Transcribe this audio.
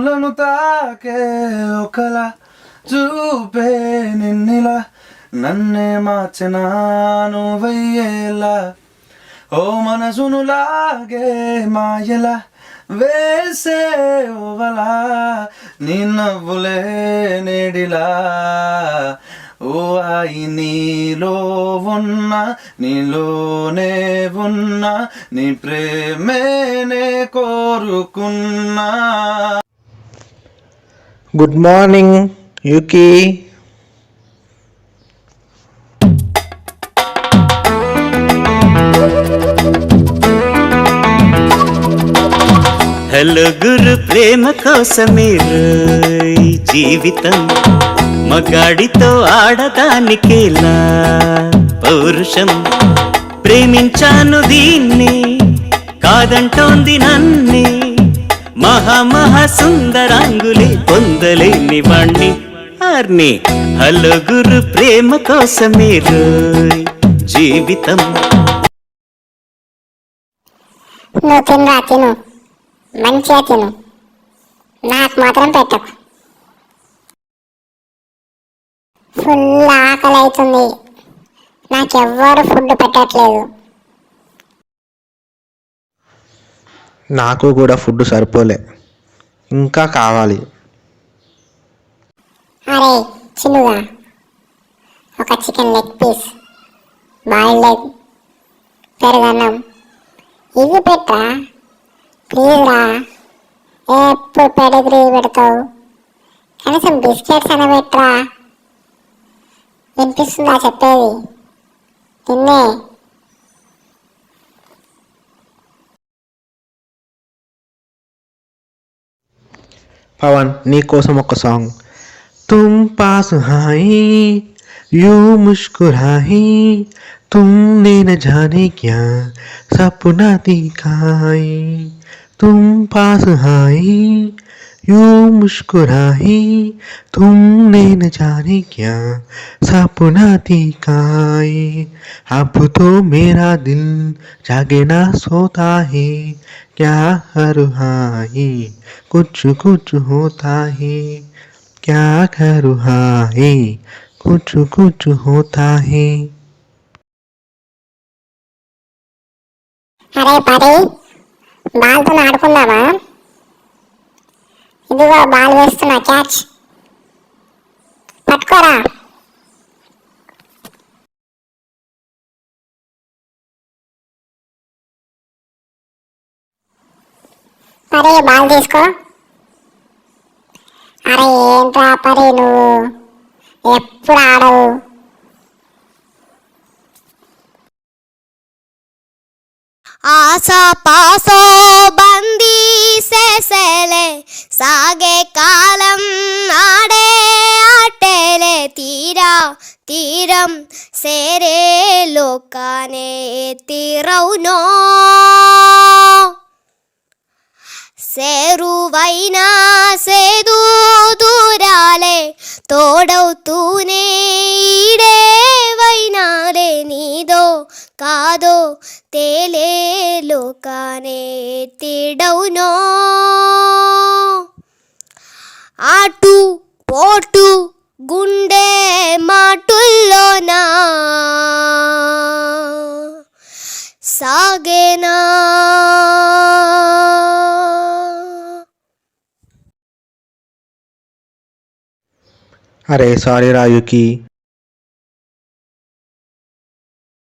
కనులను తాకే ఒకలా చూపే నిన్నిలా నన్నే మార్చిన నువ్వయ్యేలా ఓ మనసును లాగే మాయలా వేసే ఓవలా నీ నవ్వులే నేడిలా ఓ ఆయి నీలో ఉన్నా నీలోనే ఉన్నా నీ ప్రేమేనే కోరుకున్నా. గుడ్ మార్నింగ్ యూకి. హలో గురు, ప్రేమ కోసమే రోయ్ జీవితం, మగాడితో ఆడదానికేలా పౌరుషం. ప్రేమించాను దీన్ని, కాదంటోంది నన్నే, మహా సుందరాంగులే పొందలేని వాణ్ణి ఆర్ని. హలో గురు, ప్రేమ కోసమే రోయ్ జీవితం. నువ్వు తినరా, తిను, మంచిగా తిను, నాకు మాత్రం పెట్టకు. ఫుల్ ఆకలి అవుతుంది, నాకెవ్వరు ఫుడ్ పెట్టట్లేదు. నాకు కూడా ఫుడ్ సరిపోలే, ఇంకా కావాలి. అరే చిన్నగా ఒక chicken leg piece, boiled egg, పెరుగన్నం ఇవి పెట్టరా ప్లీజ్ రా. ఎప్పుడు పెడిగ్రీ పెడతావు, కనీసం బిస్కెట్స్ అని పెట్టరా. వినిపిస్తుందా చెప్పేది? నిన్నే. పవన్, నీ కోసం ఒక సాంగ్. तुम पास आई यूं मुस्कुराई, तुमने न जाने क्या सपना दिखाई. तुम पास आई यूं मुस्कुराई, तुमने न जाने क्या सपना दिखाई. अब तो मेरा दिल जागे ना सोता है, क्या हर हाई कुछ कुछ होता है, क्या करूँ हाय कुछ कुछ होता है. అరే పరి, బాల్తో ఆడుకుందామా? ఇదిగో బాల్ వేస్తున్నా, క్యాచ్ పట్టుకోరా. పరి బాల్ తీసుకో. అరే ఏంట్రా పరి, నువ్వు ఎప్పుడు ఆడవు. आसा पासो बंदी सेसेले सागे कालम आडे आटेले तीरा तीरम सेरे लोकाने तीरौनो సేరువైనా సేదు దూరాలే తోడవుతూనే ఈడేవైనాలే నీదో కాదో తేలే లోకానే తీడవునో. ఆటు పోటు గుండె మాటుల్లోనా సాగేనా. అరే సారీ రా యూకి,